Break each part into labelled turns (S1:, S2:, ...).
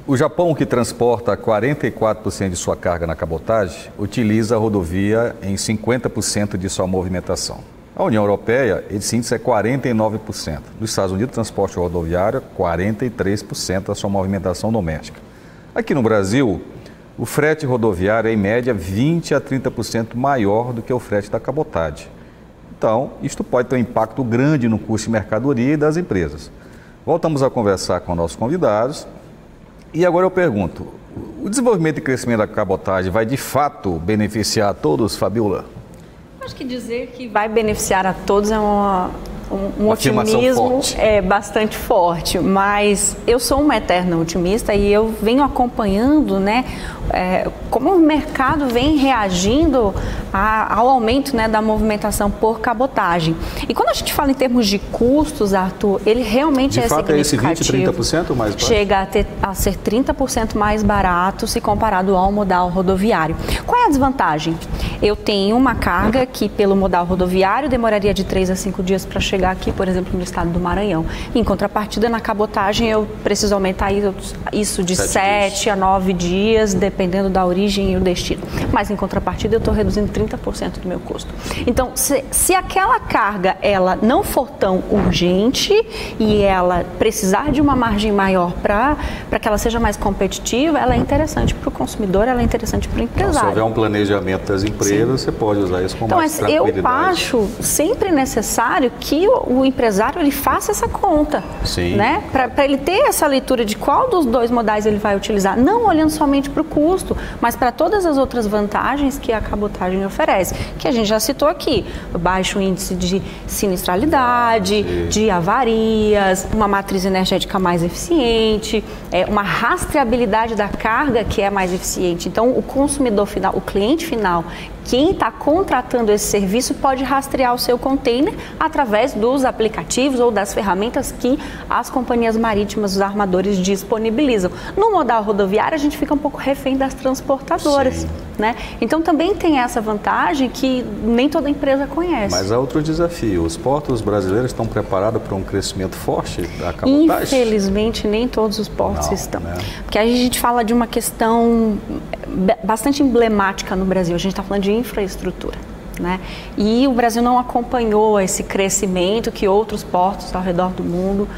S1: O Japão, que transporta 44% de sua carga na cabotagem, utiliza a rodovia em 50% de sua movimentação. A União Europeia, esse índice é 49%. Nos Estados Unidos, transporte rodoviário, 43% da sua movimentação doméstica. Aqui no Brasil, o frete rodoviário é, em média, 20% a 30% maior do que o frete da cabotagem. Então, isto pode ter um impacto grande no custo de mercadoria e das empresas. Voltamos a conversar com nossos convidados. E agora eu pergunto, o desenvolvimento e crescimento da cabotagem vai de fato beneficiar a todos, Fabiola?
S2: Acho que dizer que vai beneficiar a todos é um otimismo bastante forte, mas eu sou uma eterna otimista e eu venho acompanhando, né, como o mercado vem reagindo ao aumento, né, da movimentação por cabotagem. E quando a gente fala em termos de custos, Arthur, ele realmente é significativo.
S1: De fato é esse 20%, 30% mais barato?
S2: Chega a ser 30% mais barato se comparado ao modal rodoviário. Qual é a desvantagem? Eu tenho uma carga que pelo modal rodoviário demoraria de 3 a 5 dias para chegar aqui, por exemplo, no estado do Maranhão. Em contrapartida, na cabotagem, eu preciso aumentar isso de 7 a 9 dias, dependendo da origem e o destino. Mas, em contrapartida, eu estou reduzindo 30% do meu custo. Então, se aquela carga ela não for tão urgente e ela precisar de uma margem maior para que ela seja mais competitiva, ela é interessante para o consumidor, ela é interessante para o empresário.
S1: Então, se houver um planejamento das empresas, você pode usar isso com mais tranquilidade.
S2: Eu acho sempre necessário que o empresário ele faça essa conta, né? Para ele ter essa leitura de qual dos dois modais ele vai utilizar, não olhando somente para o custo, mas para todas as outras vantagens que a cabotagem oferece, que a gente já citou aqui: baixo índice de sinistralidade, de avarias, uma matriz energética mais eficiente, uma rastreabilidade da carga que é mais eficiente. Então, o consumidor final, o cliente final, quem está contratando esse serviço pode rastrear o seu container através dos aplicativos ou das ferramentas que as companhias marítimas, os armadores disponibilizam. No modal rodoviário, a gente fica um pouco refém das transportadoras, né? Então também tem essa vantagem que nem toda empresa conhece.
S1: Mas há outro desafio: os portos brasileiros estão preparados para um crescimento forte da cabotagem?
S2: Infelizmente, nem todos os portos estão. Né? Porque aí a gente fala de uma questão bastante emblemática no Brasil. A gente está falando de infraestrutura, né? E o Brasil não acompanhou esse crescimento que outros portos ao redor do mundo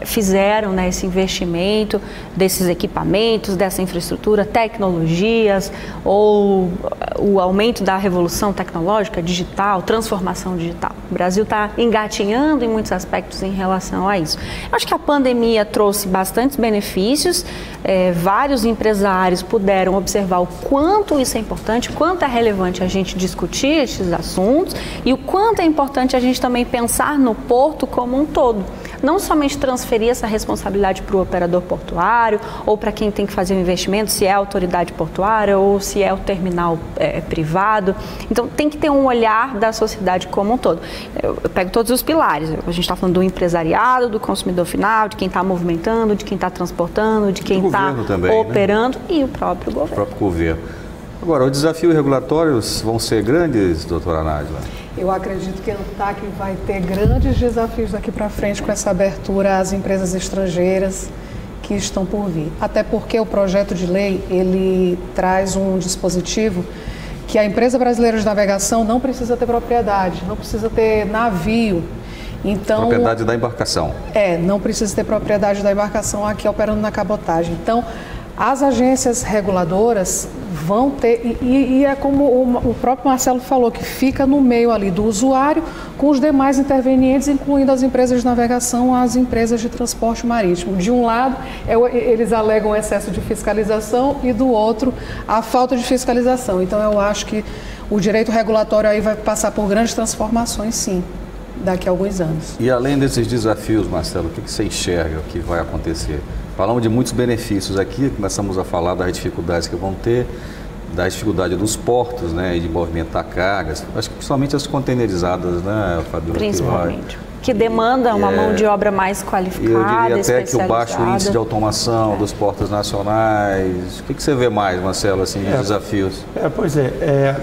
S2: fizeram, né? Esse investimento desses equipamentos, dessa infraestrutura, tecnologias, ou o aumento da revolução tecnológica, digital, transformação digital. O Brasil está engatinhando em muitos aspectos em relação a isso. Eu acho que a pandemia trouxe bastantes benefícios, vários empresários puderam observar o quanto isso é importante, quanto é relevante a gente discutir esses assuntos e o quanto é importante a gente também pensar no porto como um todo. Não somente transferir essa responsabilidade para o operador portuário ou para quem tem que fazer o investimento, se é a autoridade portuária ou se é o terminal privado. Então, tem que ter um olhar da sociedade como um todo. Eu pego todos os pilares. A gente está falando do empresariado, do consumidor final, de quem está movimentando, de quem está transportando, de quem está operando, né? E o próprio governo.
S1: O próprio governo. Agora, os desafios regulatórios vão ser grandes, doutora Nájila?
S3: Eu acredito que a ANTAQ vai ter grandes desafios daqui para frente com essa abertura às empresas estrangeiras que estão por vir. Até porque o projeto de lei, ele traz um dispositivo que a empresa brasileira de navegação não precisa ter propriedade, não precisa ter navio. Então,
S1: propriedade da embarcação.
S3: Não precisa ter propriedade da embarcação aqui operando na cabotagem. Então, as agências reguladoras vão ter, e é como o próprio Marcelo falou, que fica no meio ali do usuário com os demais intervenientes, incluindo as empresas de navegação, as empresas de transporte marítimo. De um lado, eles alegam excesso de fiscalização e do outro, a falta de fiscalização. Então, eu acho que o direito regulatório aí vai passar por grandes transformações, sim, daqui a alguns anos.
S1: E além desses desafios, Marcelo, o que você enxerga que vai acontecer? Falamos de muitos benefícios aqui, começamos a falar das dificuldades que vão ter, da dificuldade dos portos, né, de movimentar cargas, acho que principalmente as containerizadas, né, Fabiola?
S2: Principalmente. Que demanda uma mão de obra mais qualificada,
S1: eu diria até que o baixo índice de automação dos portos nacionais. O que você vê mais, Marcelo, assim, de desafios?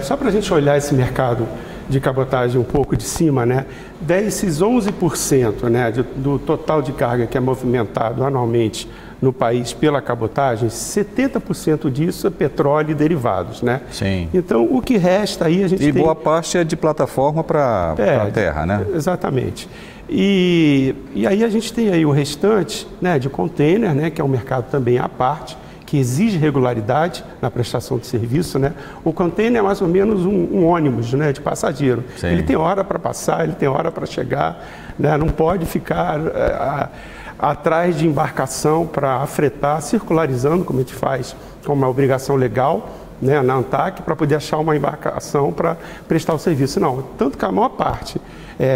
S4: Só para a gente olhar esse mercado de cabotagem um pouco de cima, né? Desses 11%, né, do total de carga que é movimentado anualmente no país pela cabotagem, 70% disso é petróleo e derivados, né?
S1: Sim.
S4: Então, o que resta aí a gente tem...
S1: E boa parte é de plataforma para a terra, né?
S4: Exatamente. E aí a gente tem aí o restante, né, de container, né, que é um mercado também à parte, que exige regularidade na prestação de serviço, né? O container é mais ou menos um ônibus, né, de passageiro. Sim. Ele tem hora para passar, ele tem hora para chegar, né? Não pode ficar atrás de embarcação para afretar, circularizando, como a gente faz, como uma obrigação legal, né, na ANTAQ, para poder achar uma embarcação para prestar o serviço. Não, tanto que a maior parte,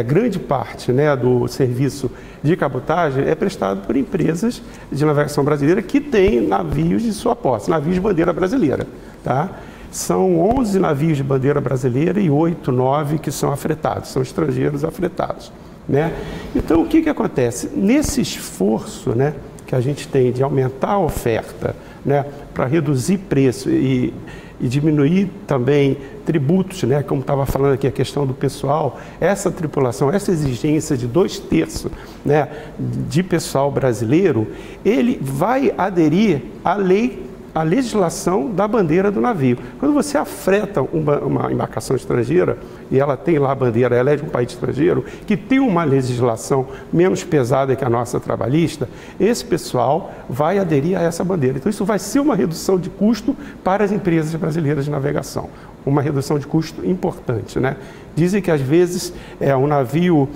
S4: grande parte, né, do serviço de cabotagem é prestado por empresas de navegação brasileira que têm navios de sua posse, navios de bandeira brasileira, tá? São 11 navios de bandeira brasileira e 8, 9 que são afretados, são estrangeiros afretados, né? Então, o que acontece? Nesse esforço, né, que a gente tem de aumentar a oferta, né, para reduzir preço e diminuir também tributos, né, como estava falando aqui a questão do pessoal, essa tripulação, essa exigência de 2/3, né, de pessoal brasileiro, ele vai aderir à lei, à legislação da bandeira do navio. Quando você afreta uma embarcação estrangeira e ela tem lá a bandeira, ela é de um país estrangeiro, que tem uma legislação menos pesada que a nossa trabalhista, esse pessoal vai aderir a essa bandeira. Então isso vai ser uma redução de custo para as empresas brasileiras de navegação. Uma redução de custo importante, né? Dizem que às vezes um navio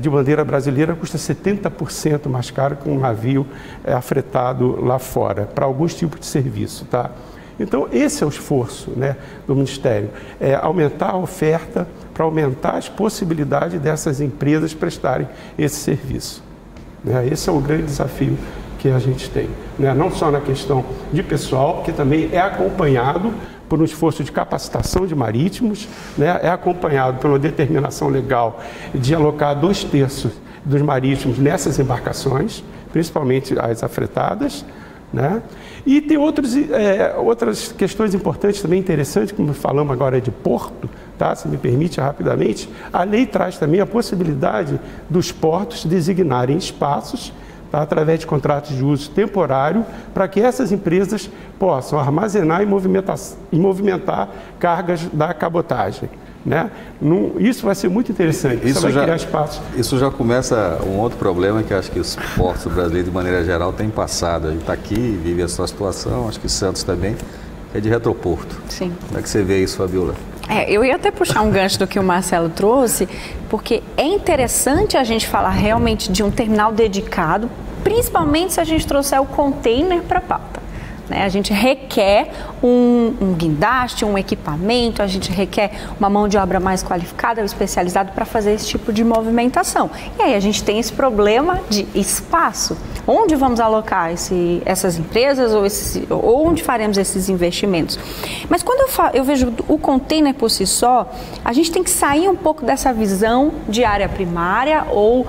S4: de bandeira brasileira custa 70% mais caro que um navio afretado lá fora, para alguns tipos de serviço, tá? Então, esse é o esforço, né, do Ministério, aumentar a oferta para aumentar as possibilidades dessas empresas prestarem esse serviço, né? Esse é o grande desafio que a gente tem, né? Não só na questão de pessoal, que também é acompanhado por um esforço de capacitação de marítimos, né? É acompanhado pela determinação legal de alocar 2/3 dos marítimos nessas embarcações, principalmente as afretadas, né? E tem outras questões importantes também interessantes, como falamos agora de porto, tá? Se me permite rapidamente, a lei traz também a possibilidade dos portos designarem espaços, tá, através de contratos de uso temporário, para que essas empresas possam armazenar e movimentar cargas da cabotagem, né? Isso vai ser muito interessante, isso vai criar espaços.
S1: Isso já começa um outro problema que acho que os portos brasileiros, de maneira geral, têm passado. A gente está aqui, vive essa situação, acho que Santos também, é de retroporto.
S2: Sim.
S1: Como é que você vê isso, Fabiola?
S2: Eu ia até puxar um gancho do que o Marcelo trouxe, porque é interessante a gente falar realmente de um terminal dedicado, principalmente se a gente trouxer o container para a pauta, né? A gente requer um guindaste, um equipamento, a gente requer uma mão de obra mais qualificada, especializada para fazer esse tipo de movimentação. E aí a gente tem esse problema de espaço. Onde vamos alocar essas empresas ou onde faremos esses investimentos? Mas quando eu vejo o container por si só, a gente tem que sair um pouco dessa visão de área primária ou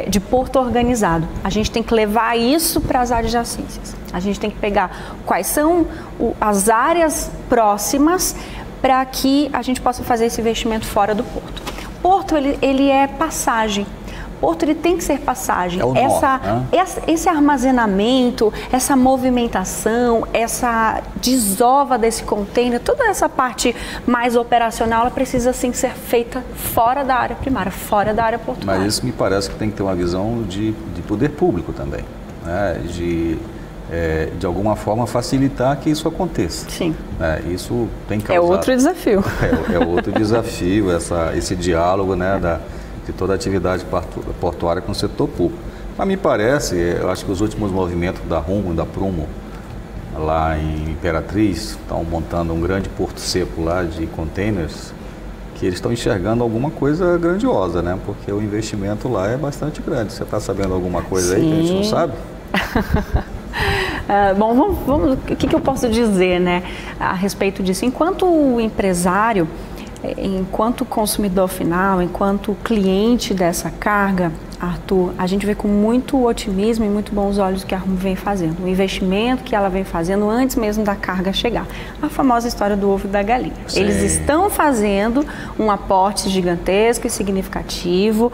S2: de porto organizado. A gente tem que levar isso para as adjacências. A gente tem que pegar quais são as áreas próximas para que a gente possa fazer esse investimento fora do porto. O porto, ele é passagem. Porto, ele tem que ser passagem. Esse armazenamento, essa movimentação, essa desova desse container, toda essa parte mais operacional, ela precisa sim ser feita fora da área primária, fora da área portuária.
S1: Mas isso me parece que tem que ter uma visão de poder público também, né? De alguma forma facilitar que isso aconteça.
S2: Sim.
S1: Isso tem causado...
S2: É outro desafio.
S1: É outro desafio, esse diálogo, né, de toda a atividade portuária com o setor público. Mas me parece, eu acho que os últimos movimentos da Rumo, da Prumo, lá em Imperatriz, estão montando um grande porto seco lá de containers, que eles estão enxergando alguma coisa grandiosa, né? Porque o investimento lá é bastante grande. Você está sabendo alguma coisa aí que a gente não sabe?
S2: Bom, vamos, o que eu posso dizer, né, a respeito disso? Enquanto o empresário, enquanto consumidor final, enquanto cliente dessa carga, Arthur, a gente vê com muito otimismo e muito bons olhos o que a Rumo vem fazendo, o investimento que ela vem fazendo antes mesmo da carga chegar. A famosa história do ovo e da galinha.
S1: Sim.
S2: Eles estão fazendo um aporte gigantesco e significativo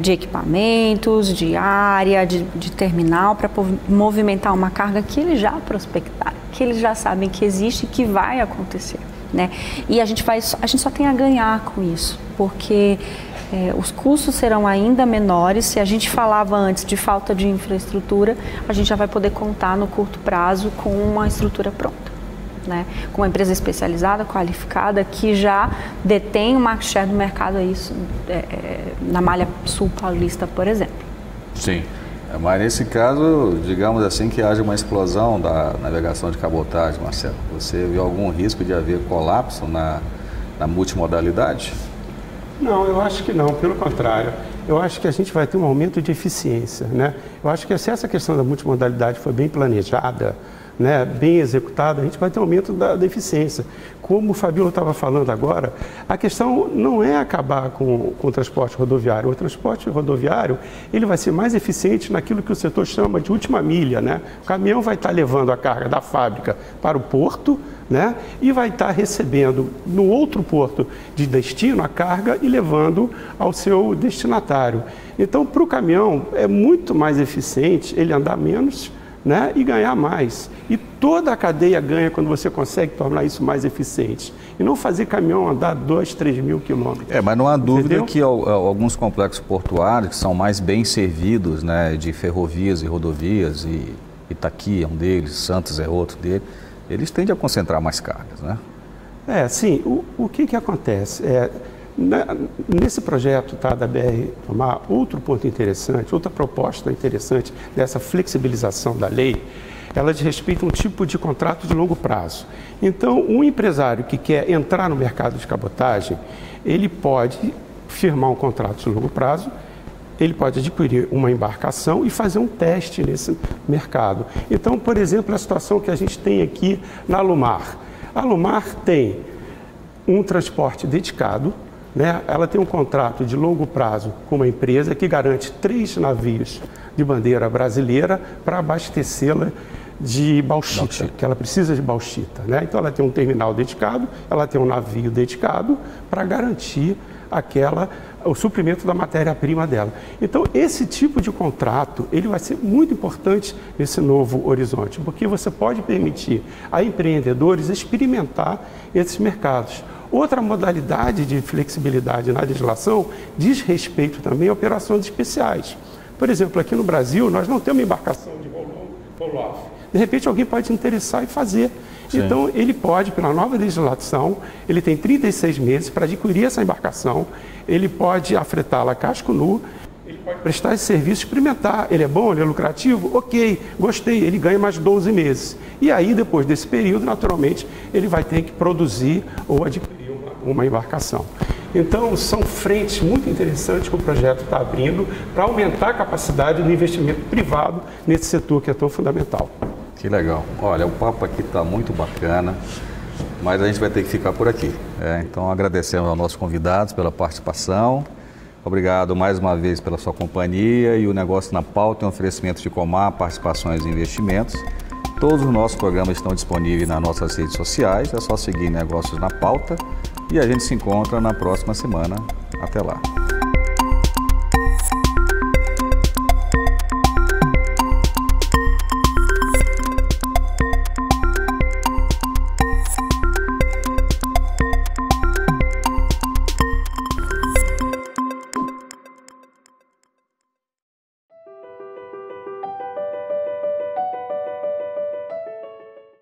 S2: de equipamentos, de área, de terminal, para movimentar uma carga que eles já prospectaram, que eles já sabem que existe e que vai acontecer, né? E a gente só tem a ganhar com isso, porque os custos serão ainda menores. Se a gente falava antes de falta de infraestrutura, a gente já vai poder contar no curto prazo com uma estrutura pronta, né? Com uma empresa especializada, qualificada, que já detém o market share do mercado aí, na malha sul paulista, por exemplo.
S1: Sim, mas nesse caso, digamos assim, que haja uma explosão da navegação de cabotagem, Marcelo. Você viu algum risco de haver colapso na multimodalidade?
S4: Não, eu acho que não, pelo contrário. Eu acho que a gente vai ter um aumento de eficiência, né? Eu acho que se essa questão da multimodalidade for bem planejada, né, bem executada, a gente vai ter um aumento da eficiência. Como o Fabíola estava falando agora, a questão não é acabar com o transporte rodoviário. O transporte rodoviário, ele vai ser mais eficiente naquilo que o setor chama de última milha, né? O caminhão vai estar levando a carga da fábrica para o porto, né? E vai estar recebendo no outro porto de destino a carga e levando ao seu destinatário. Então, para o caminhão, é muito mais eficiente ele andar menos, né, e ganhar mais. E toda a cadeia ganha quando você consegue tornar isso mais eficiente. E não fazer caminhão andar 2, 3 mil quilômetros.
S1: Mas não há dúvida que alguns complexos portuários que são mais bem servidos, né, de ferrovias e rodovias, e Itaqui é um deles, Santos é outro deles, eles tendem a concentrar mais cargas, né?
S4: Sim. O que acontece? Nesse projeto, tá, da BR-Tomar, outro ponto interessante, outra proposta interessante dessa flexibilização da lei, ela diz respeito a um tipo de contrato de longo prazo. Então, um empresário que quer entrar no mercado de cabotagem, ele pode firmar um contrato de longo prazo, ele pode adquirir uma embarcação e fazer um teste nesse mercado. Então, por exemplo, a situação que a gente tem aqui na Alumar. A Alumar tem um transporte dedicado, né? Ela tem um contrato de longo prazo com uma empresa que garante 3 navios de bandeira brasileira para abastecê-la de bauxita, que ela precisa de bauxita, né? Então ela tem um terminal dedicado, ela tem um navio dedicado para garantir o suprimento da matéria-prima dela. Então esse tipo de contrato, ele vai ser muito importante nesse novo horizonte, porque você pode permitir a empreendedores experimentar esses mercados. Outra modalidade de flexibilidade na legislação diz respeito também a operações especiais. Por exemplo, aqui no Brasil, nós não temos embarcação de roll-off. De repente, alguém pode se interessar e fazer. Sim. Então, ele pode, pela nova legislação, ele tem 36 meses para adquirir essa embarcação, ele pode afretá-la a casco nu, ele pode prestar esse serviço, experimentar. Ele é bom, ele é lucrativo? Ok, gostei, ele ganha mais 12 meses. E aí, depois desse período, naturalmente, ele vai ter que produzir ou adquirir uma embarcação. Então, são frentes muito interessantes que o projeto está abrindo para aumentar a capacidade do investimento privado nesse setor que é tão fundamental.
S1: Que legal. Olha, o papo aqui está muito bacana, mas a gente vai ter que ficar por aqui. Então, agradecemos aos nossos convidados pela participação. Obrigado mais uma vez pela sua companhia. E o Negócio na Pauta é um oferecimento de Comar Participações e Investimentos. Todos os nossos programas estão disponíveis nas nossas redes sociais. É só seguir Negócios na Pauta. E a gente se encontra na próxima semana. Até lá.